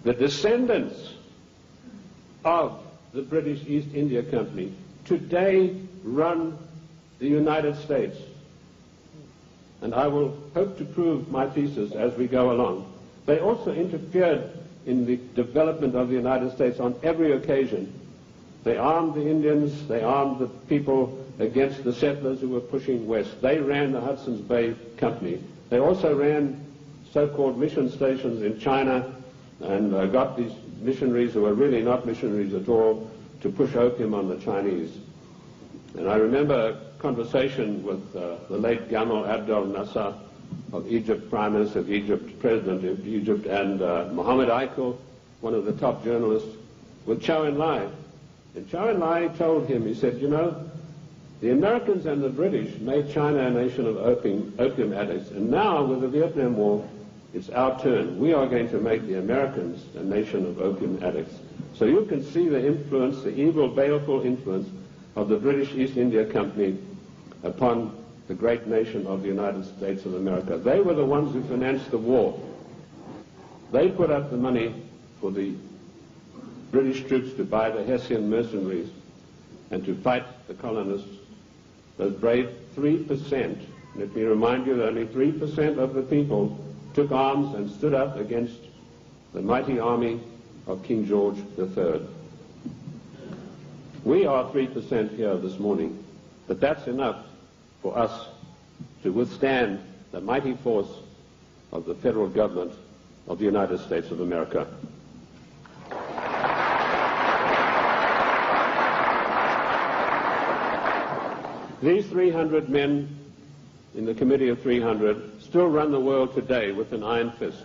the descendants of the British East India Company today run the United States. And I will hope to prove my thesis as we go along. They also interfered in the development of the United States on every occasion. They armed the Indians, they armed the people against the settlers who were pushing west. They ran the Hudson's Bay Company. They also ran so-called mission stations in China and got these missionaries who were really not missionaries at all to push opium on the Chinese. And I remember a conversation with the late Gamal Abdel Nasser of Egypt, Prime Minister of Egypt, President of Egypt, and Mohammed Aikel, one of the top journalists, with Zhou Enlai. And Zhou Enlai told him, he said, you know, the Americans and the British made China a nation of opium addicts, and now with the Vietnam War, it's our turn. We are going to make the Americans a nation of opium addicts. So you can see the influence, the evil, baleful influence of the British East India Company upon the great nation of the United States of America. They were the ones who financed the war. They put up the money for the British troops to buy the Hessian mercenaries and to fight the colonists. Those brave 3%, let me remind you that only 3% of the people took arms and stood up against the mighty army of King George III. We are 3% here this morning, but that's enough for us to withstand the mighty force of the federal government of the United States of America. These 300 men in the Committee of 300 still run the world today with an iron fist.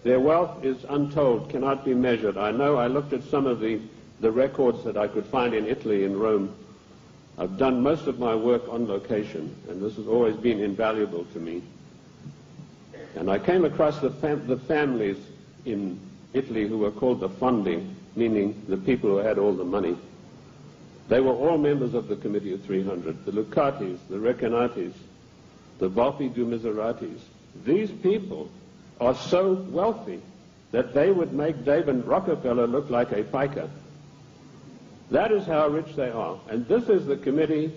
Their wealth is untold, cannot be measured. I know I looked at some of the records that I could find in Italy, in Rome. I've done most of my work on location, and this has always been invaluable to me. And I came across the families in Italy who were called the Fondi, meaning the people who had all the money. They were all members of the Committee of 300, the Lucatis, the Recanatis, the Volpi du Miseratis. These people are so wealthy that they would make David Rockefeller look like a piker. That is how rich they are. And this is the committee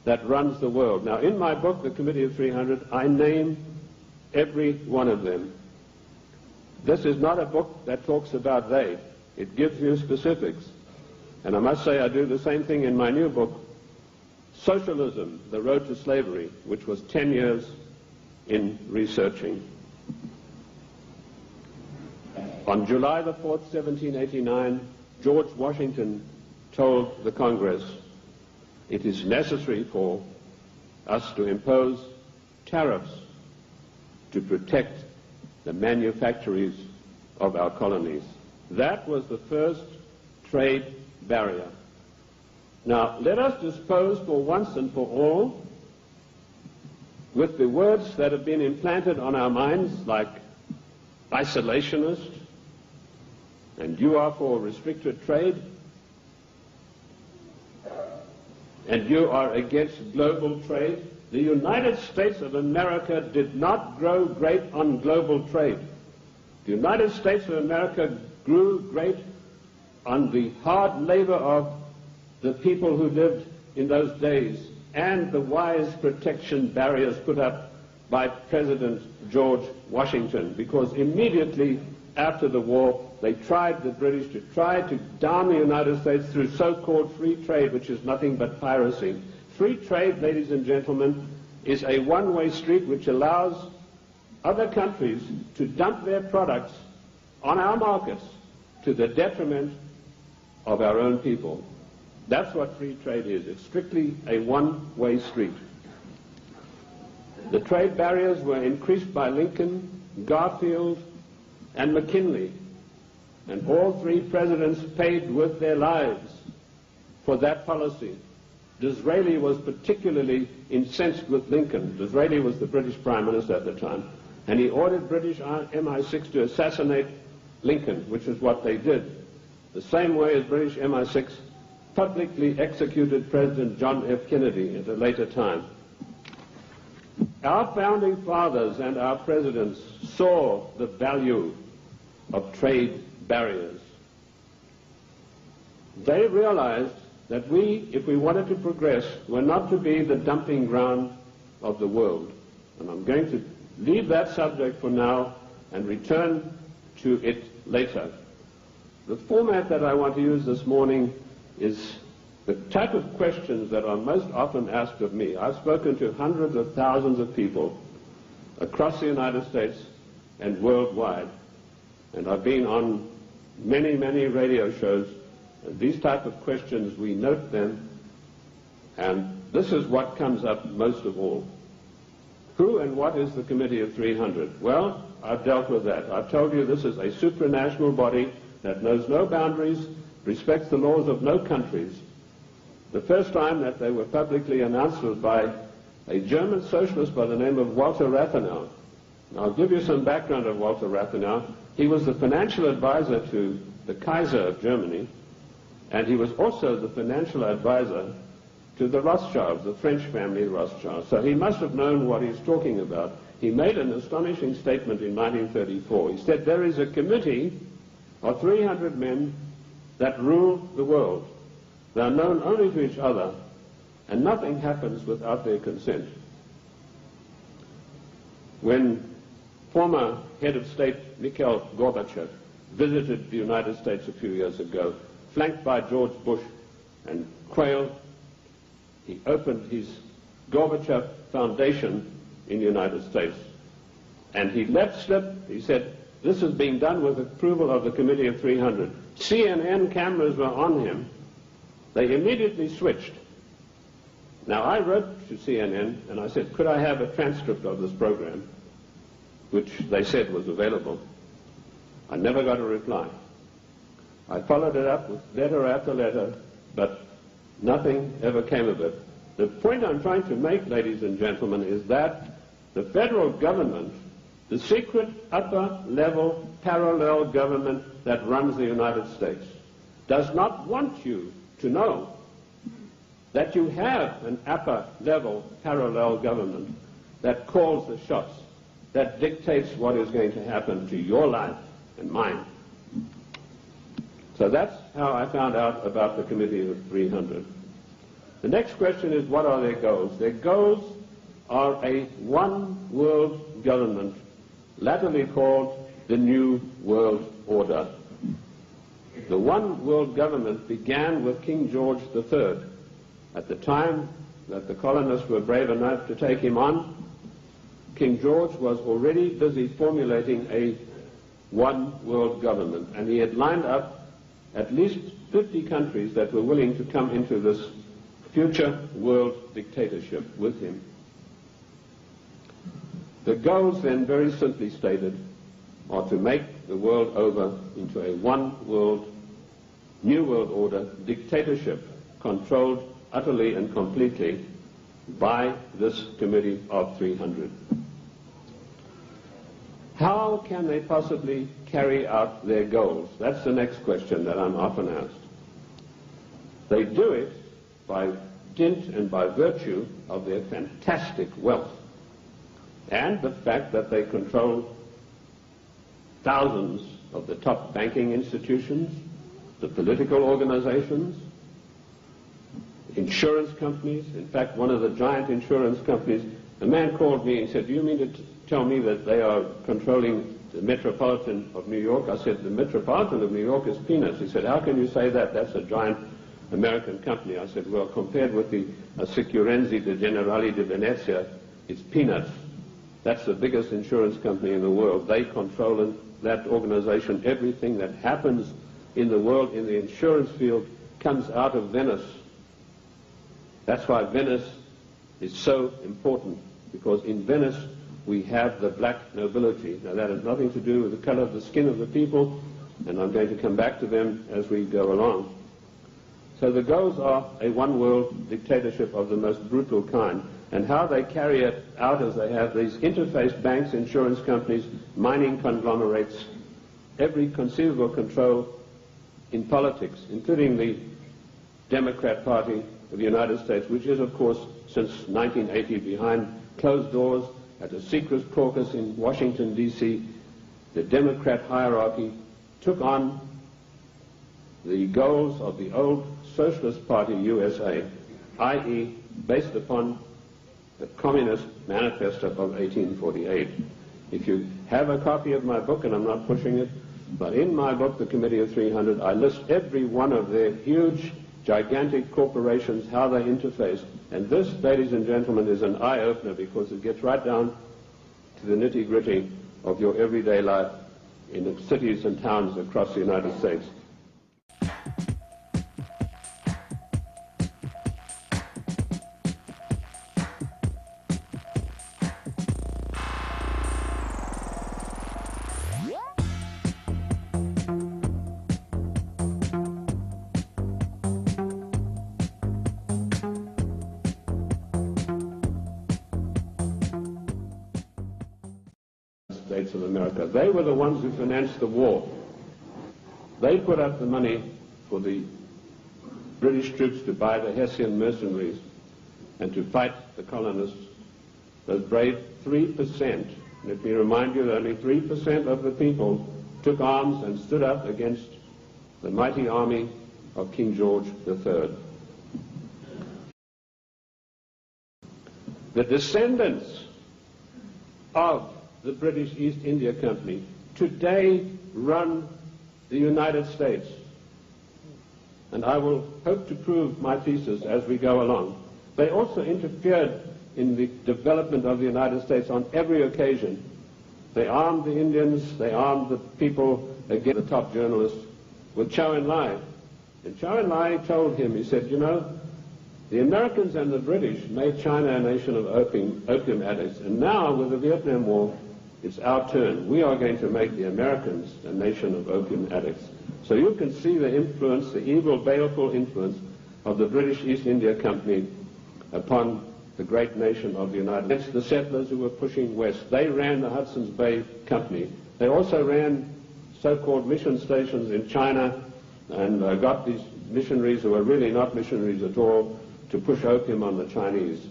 that runs the world. Now, in my book, The Committee of 300, I name every one of them. This is not a book that talks about they. It gives you specifics. And I must say I do the same thing in my new book, Socialism, The Road to Slavery, which was 10 years in researching. On July the 4th, 1789, George Washington told the Congress, it is necessary for us to impose tariffs to protect the manufactories of our colonies. That was the first trade barrier. Now, let us dispose for once and for all with the words that have been implanted on our minds, like isolationist, and you are for restricted trade, and you are against global trade. The United States of America did not grow great on global trade. The United States of America grew great on the hard labor of the people who lived in those days and the wise protection barriers put up by President George Washington, because immediately after the war they tried, the British, to try to down the United States through so-called free trade, which is nothing but piracy. Free trade, ladies and gentlemen, is a one-way street which allows other countries to dump their products on our markets to the detriment of our own people. That's what free trade is. It's strictly a one-way street. The trade barriers were increased by Lincoln, Garfield, and McKinley, and all three presidents paid with their lives for that policy. Disraeli was particularly incensed with Lincoln. Disraeli was the British Prime Minister at the time, and he ordered British MI6 to assassinate Lincoln, which is what they did. The same way as British MI6 publicly executed President John F. Kennedy at a later time. Our founding fathers and our presidents saw the value of trade barriers. They realized that we, if we wanted to progress, were not to be the dumping ground of the world. And I'm going to leave that subject for now and return to it later. The format that I want to use this morning is the type of questions that are most often asked of me. I've spoken to hundreds of thousands of people across the United States and worldwide, and I've been on many, many radio shows. And these type of questions, we note them, and this is what comes up most of all. Who and what is the Committee of 300? Well, I've dealt with that. I've told you this is a supranational body that knows no boundaries, respects the laws of no countries. The first time that they were publicly announced was by a German socialist by the name of Walter Rathenau. Now, I'll give you some background of Walter Rathenau. He was the financial advisor to the Kaiser of Germany, and he was also the financial advisor to the Rothschilds, the French family Rothschild. So he must have known what he's talking about. He made an astonishing statement in 1934. He said, there is a committee of 300 men that rule the world. They are known only to each other, and nothing happens without their consent. When former head of state Mikhail Gorbachev visited the United States a few years ago, flanked by George Bush and Quayle, he opened his Gorbachev Foundation in the United States. And he let slip, he said, this is being done with approval of the Committee of 300. CNN cameras were on him. They immediately switched. Now, I wrote to CNN and I said, could I have a transcript of this program, which they said was available. I never got a reply. I followed it up with letter after letter, but nothing ever came of it. The point I'm trying to make, ladies and gentlemen, is that the federal government, the secret upper-level parallel government that runs the United States, does not want you to know that you have an upper-level parallel government that calls the shots, that dictates what is going to happen to your life and mine. So that's how I found out about the Committee of 300. The next question is, what are their goals? Their goals are a one-world government, latterly called the New World Order. The one-world government began with King George III. At the time that the colonists were brave enough to take him on, King George was already busy formulating a one-world government, and he had lined up at least 50 countries that were willing to come into this future world dictatorship with him. The goals then, very simply stated, are to make the world over into a one-world, new world order dictatorship controlled utterly and completely by this Committee of 300. How can they possibly carry out their goals? That's the next question that I'm often asked. They do it by dint and by virtue of their fantastic wealth and the fact that they control thousands of the top banking institutions, the political organizations, insurance companies. In fact, one of the giant insurance companies, a man called me and said, do you mean to tell me that they are controlling the Metropolitan of New York? I said, the Metropolitan of New York is peanuts. He said, how can you say that? That's a giant American company. I said, well, compared with the Assicurenzi de Generali de Venezia, it's peanuts. That's the biggest insurance company in the world. They control in that organization everything that happens in the world in the insurance field comes out of Venice. That's why Venice is so important, because in Venice we have the black nobility. Now, that has nothing to do with the color of the skin of the people, and I'm going to come back to them as we go along. So the goals are a one-world dictatorship of the most brutal kind, and how they carry it out is they have these interface banks, insurance companies, mining conglomerates, every conceivable control in politics, including the Democrat Party of the United States, which is, of course, since 1980 behind closed doors at a secret caucus in Washington, D.C., the Democrat hierarchy took on the goals of the old Socialist Party USA, i.e. based upon the Communist Manifesto of 1848. If you have a copy of my book, and I'm not pushing it, but in my book, The Committee of 300, I list every one of their huge, gigantic corporations, how they interface. And this, ladies and gentlemen, is an eye-opener because it gets right down to the nitty-gritty of your everyday life in the cities and towns across the United States. States of America. They were the ones who financed the war. They put up the money for the British troops to buy the Hessian mercenaries and to fight the colonists. Those brave 3%, let me remind you that only 3% of the people took arms and stood up against the mighty army of King George III. The descendants of the British East India Company today run the United States. And I will hope to prove my thesis as we go along. They also interfered in the development of the United States on every occasion. They armed the Indians, they armed the people against the top journalists with Chow En-lai. And Chow En-lai told him, he said, you know, the Americans and the British made China a nation of opium addicts, and now with the Vietnam War, it's our turn. We are going to make the Americans a nation of opium addicts. So you can see the influence, the evil, baleful influence of the British East India Company upon the great nation of the United States. Against the settlers who were pushing west. They ran the Hudson's Bay Company. They also ran so-called mission stations in China and got these missionaries who were really not missionaries at all to push opium on the Chinese.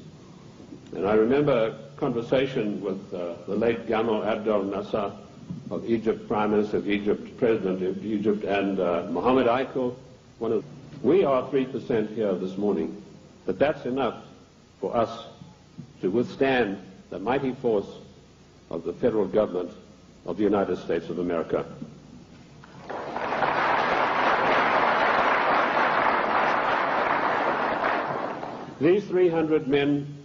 And I remember a conversation with the late Gamal Abdel Nasser of Egypt, Prime Minister of Egypt, President of Egypt, and Mohammed Aykul. We are 3% here this morning, but that's enough for us to withstand the mighty force of the federal government of the United States of America. These 300 men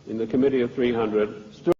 in the Committee of 300 stood